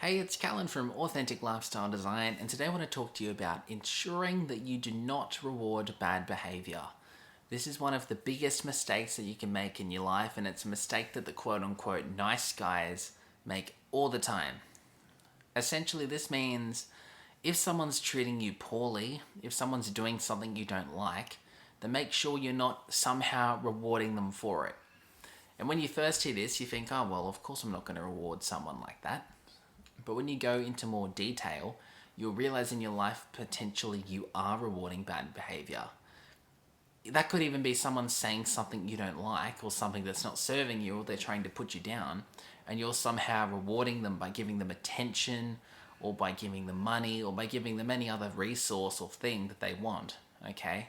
Hey, it's Callan from Authentic Lifestyle Design, and today I want to talk to you about ensuring that you do not reward bad behavior. This is one of the biggest mistakes that you can make in your life, and it's a mistake that the quote unquote nice guys make all the time. Essentially, this means if someone's treating you poorly, if someone's doing something you don't like, then make sure you're not somehow rewarding them for it. And when you first hear this, you think, oh, well, of course I'm not going to reward someone like that. But when you go into more detail, you'll realize in your life potentially you are rewarding bad behavior. That could even be someone saying something you don't like or something that's not serving you or they're trying to put you down, and you're somehow rewarding them by giving them attention or by giving them money or by giving them any other resource or thing that they want, okay?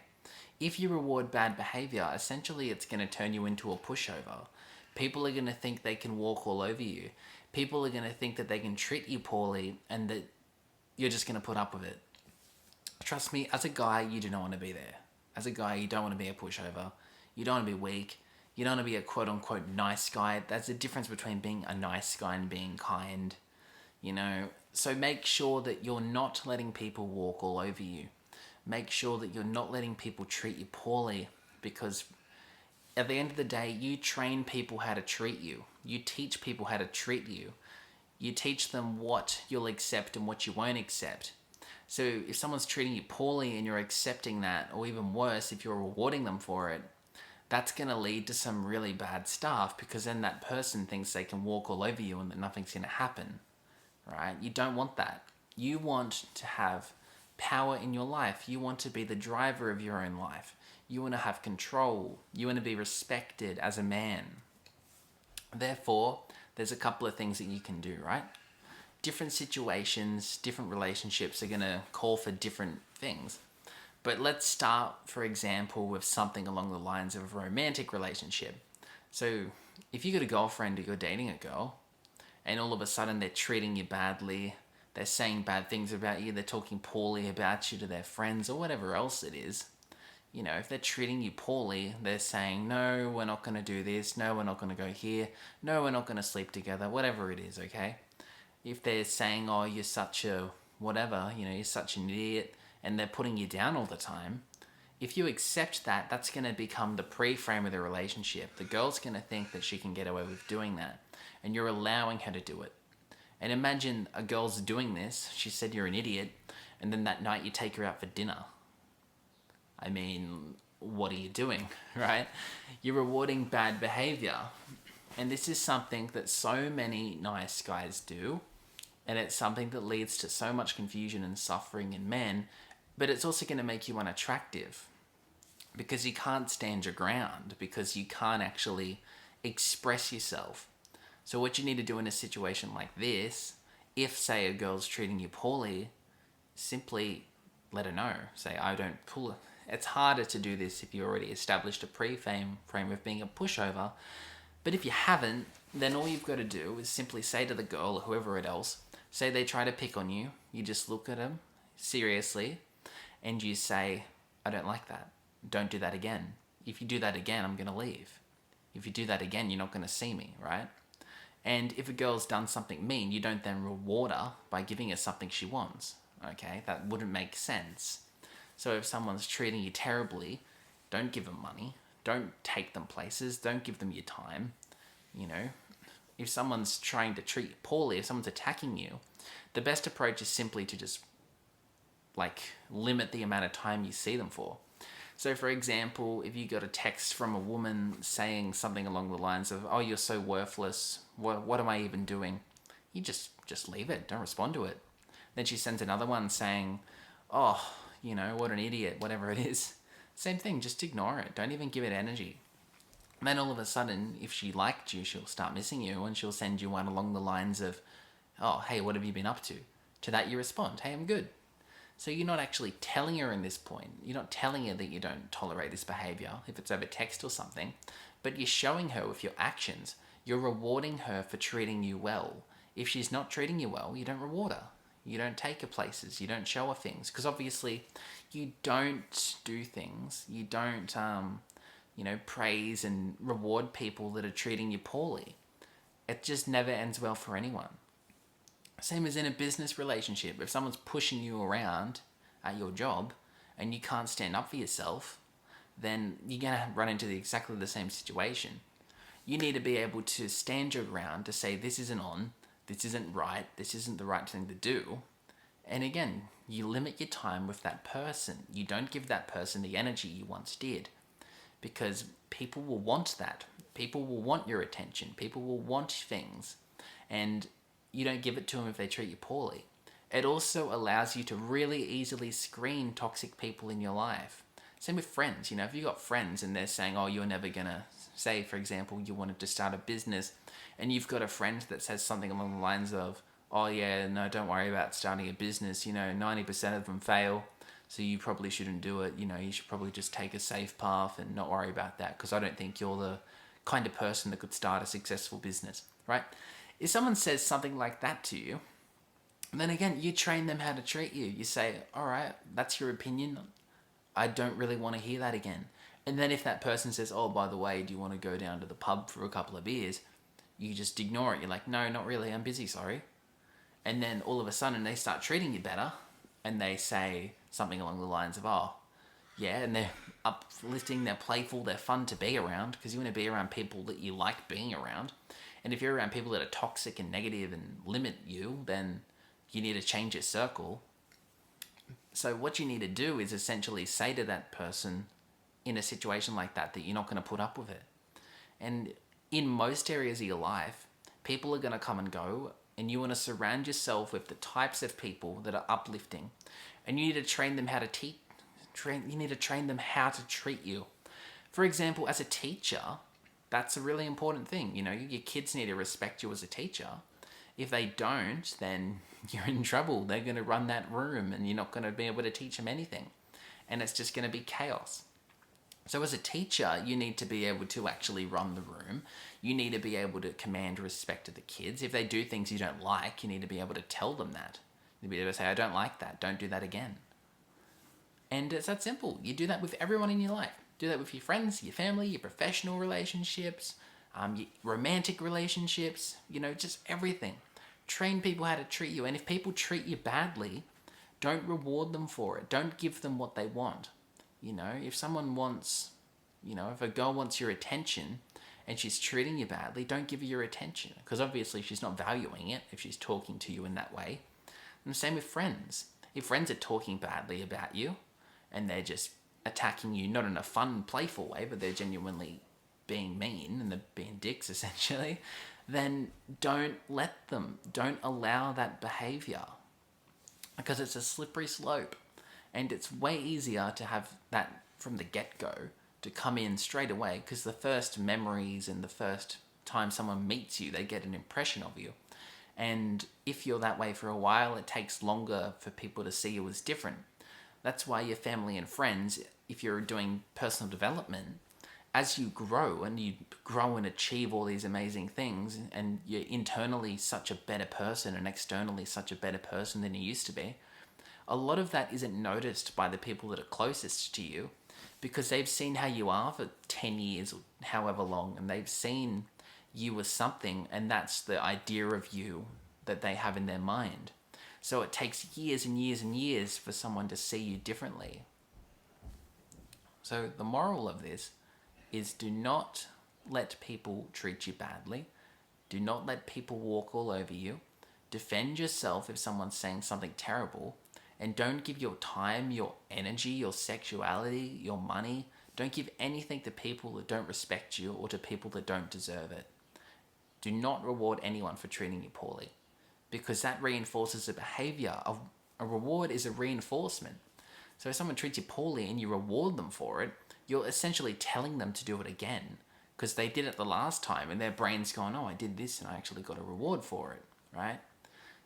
If you reward bad behavior, essentially it's going to turn you into a pushover. People are going to think they can walk all over you. People are going to think that they can treat you poorly and that you're just going to put up with it. Trust me, as a guy, you do not want to be there. As a guy, you don't want to be a pushover. You don't want to be weak. You don't want to be a quote unquote nice guy. That's the difference between being a nice guy and being kind. So make sure that you're not letting people walk all over you. Make sure that you're not letting people treat you poorly, because at the end of the day, you train people how to treat you. You teach people how to treat you. You teach them what you'll accept and what you won't accept. So if someone's treating you poorly and you're accepting that, or even worse, if you're rewarding them for it, that's going to lead to some really bad stuff, because then that person thinks they can walk all over you and that nothing's going to happen, right? You don't want that. You want to have power in your life. You want to be the driver of your own life. You want to have control. You want to be respected as a man. Therefore, there's a couple of things that you can do, right? Different situations, different relationships are going to call for different things. But let's start, for example, with something along the lines of a romantic relationship. So if you got a girlfriend or you're dating a girl, and all of a sudden they're treating you badly, they're saying bad things about you, they're talking poorly about you to their friends or whatever else it is, if they're treating you poorly, they're saying, no, we're not going to do this, no, we're not going to go here, no, we're not going to sleep together, whatever it is, okay? If they're saying, oh, you're such a whatever, you're such an idiot, and they're putting you down all the time, if you accept that, that's going to become the pre-frame of the relationship. The girl's going to think that she can get away with doing that, and you're allowing her to do it. And imagine a girl's doing this, she said you're an idiot, and then that night you take her out for dinner. I mean, what are you doing, right? You're rewarding bad behavior. And this is something that so many nice guys do. And it's something that leads to so much confusion and suffering in men. But it's also going to make you unattractive, because you can't stand your ground, because you can't actually express yourself. So what you need to do in a situation like this, if, say, a girl's treating you poorly, simply let her know. Say, I don't pull it. It's harder to do this if you already established a frame of being a pushover. But if you haven't, then all you've got to do is simply say to the girl or whoever else, say they try to pick on you, you just look at them seriously and you say, I don't like that. Don't do that again. If you do that again, I'm going to leave. If you do that again, you're not going to see me, right? And if a girl's done something mean, you don't then reward her by giving her something she wants. Okay, that wouldn't make sense. So if someone's treating you terribly, don't give them money. Don't take them places. Don't give them your time. If someone's trying to treat you poorly, if someone's attacking you, the best approach is simply to just limit the amount of time you see them for. So for example, if you got a text from a woman saying something along the lines of, oh, you're so worthless, what am I even doing? You just leave it. Don't respond to it. Then she sends another one saying, oh, what an idiot, whatever it is. Same thing, just ignore it. Don't even give it energy. And then all of a sudden, if she liked you, she'll start missing you, and she'll send you one along the lines of, oh, hey, what have you been up to? To that you respond, hey, I'm good. So you're not actually telling her in this point. You're not telling her that you don't tolerate this behavior, if it's over text or something, but you're showing her with your actions. You're rewarding her for treating you well. If she's not treating you well, you don't reward her. You don't take her places. You don't show her things. Because obviously, you don't do things. You don't, praise and reward people that are treating you poorly. It just never ends well for anyone. Same as in a business relationship. If someone's pushing you around at your job and you can't stand up for yourself, then you're going to run into exactly the same situation. You need to be able to stand your ground to say, this isn't on, this isn't right, this isn't the right thing to do. And again, you limit your time with that person. You don't give that person the energy you once did, because people will want that. People will want your attention. People will want things. And you don't give it to them if they treat you poorly. It also allows you to really easily screen toxic people in your life. Same with friends. If you've got friends and they're saying, oh, you're never going to, say, for example, you wanted to start a business, and you've got a friend that says something along the lines of, oh, yeah, no, don't worry about starting a business. 90% of them fail, so you probably shouldn't do it. You should probably just take a safe path and not worry about that, because I don't think you're the kind of person that could start a successful business, right? If someone says something like that to you, then again, you train them how to treat you. You say, all right, that's your opinion. I don't really want to hear that again. And then if that person says, oh, by the way, do you want to go down to the pub for a couple of beers? You just ignore it. You're like, no, not really. I'm busy, sorry. And then all of a sudden they start treating you better, and they say something along the lines of, oh, yeah, and they're uplifting, they're playful, they're fun to be around, because you want to be around people that you like being around. And if you're around people that are toxic and negative and limit you, then you need to change your circle. So what you need to do is essentially say to that person in a situation like that you're not going to put up with it. And in most areas of your life, people are going to come and go, and you want to surround yourself with the types of people that are uplifting. And you need to train them how to you need to train them how to treat you. For example, as a teacher, that's a really important thing. Your kids need to respect you as a teacher. If they don't, then you're in trouble. They're going to run that room, and you're not going to be able to teach them anything. And it's just going to be chaos. So as a teacher, you need to be able to actually run the room. You need to be able to command respect to the kids. If they do things you don't like, you need to be able to tell them that. You need to be able to say, I don't like that. Don't do that again. And it's that simple. You do that with everyone in your life. Do that with your friends, your family, your professional relationships, your romantic relationships, just everything. Train people how to treat you. And if people treat you badly, don't reward them for it. Don't give them what they want. If someone wants, if a girl wants your attention and she's treating you badly, don't give her your attention, because obviously she's not valuing it if she's talking to you in that way. And the same with friends. If friends are talking badly about you and they're just attacking you, not in a fun, playful way, but they're genuinely being mean and they're being dicks essentially, then don't let them. Don't allow that behavior, because it's a slippery slope. And it's way easier to have that from the get-go, to come in straight away, because the first memories and the first time someone meets you, they get an impression of you. And if you're that way for a while, it takes longer for people to see you as different. That's why your family and friends, if you're doing personal development, as you grow and achieve all these amazing things, and you're internally such a better person and externally such a better person than you used to be, a lot of that isn't noticed by the people that are closest to you, because they've seen how you are for 10 years or however long, and they've seen you as something, and that's the idea of you that they have in their mind. So it takes years and years and years for someone to see you differently. So the moral of this is, do not let people treat you badly. Do not let people walk all over you. Defend yourself if someone's saying something terrible. And don't give your time, your energy, your sexuality, your money. Don't give anything to people that don't respect you or to people that don't deserve it. Do not reward anyone for treating you poorly, because that reinforces a behavior. A reward is a reinforcement. So if someone treats you poorly and you reward them for it, you're essentially telling them to do it again, because they did it the last time and their brain's gone, oh, I did this and I actually got a reward for it, right?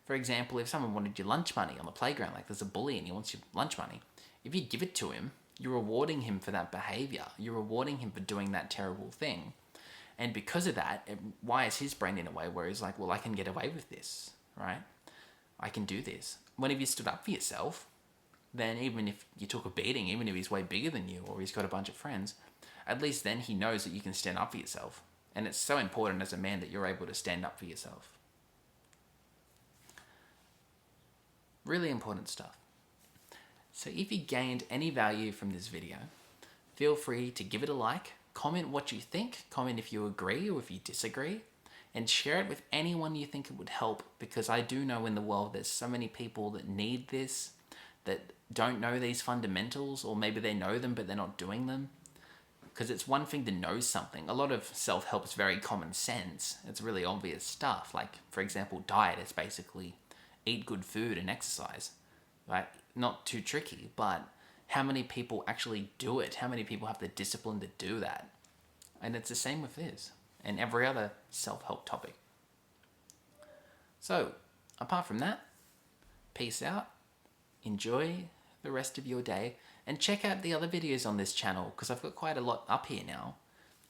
For example, if someone wanted your lunch money on the playground, like there's a bully and he wants your lunch money, if you give it to him, you're rewarding him for that behavior. You're rewarding him for doing that terrible thing. And because of that, it wires his brain in a way where he's like, well, I can get away with this, right? I can do this. When if you stood up for yourself, then even if you took a beating, even if he's way bigger than you or he's got a bunch of friends, at least then he knows that you can stand up for yourself. And it's so important as a man that you're able to stand up for yourself. Really important stuff. So if you gained any value from this video, feel free to give it a like, comment what you think, comment if you agree or if you disagree, and share it with anyone you think it would help, because I do know in the world there's so many people that need this, that don't know these fundamentals, or maybe they know them but they're not doing them. Because it's one thing to know something. A lot of self-help is very common sense. It's really obvious stuff. Like, for example, diet is basically eat good food and exercise, right? Not too tricky, but how many people actually do it? How many people have the discipline to do that? And it's the same with this and every other self-help topic. So, apart from that, peace out, enjoy the rest of your day, and check out the other videos on this channel, because I've got quite a lot up here now,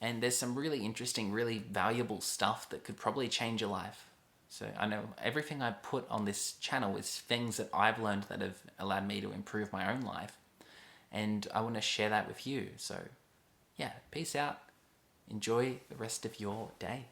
and there's some really interesting, really valuable stuff that could probably change your life. So I know everything I put on this channel is things that I've learned that have allowed me to improve my own life, and I want to share that with you. So yeah, peace out. Enjoy the rest of your day.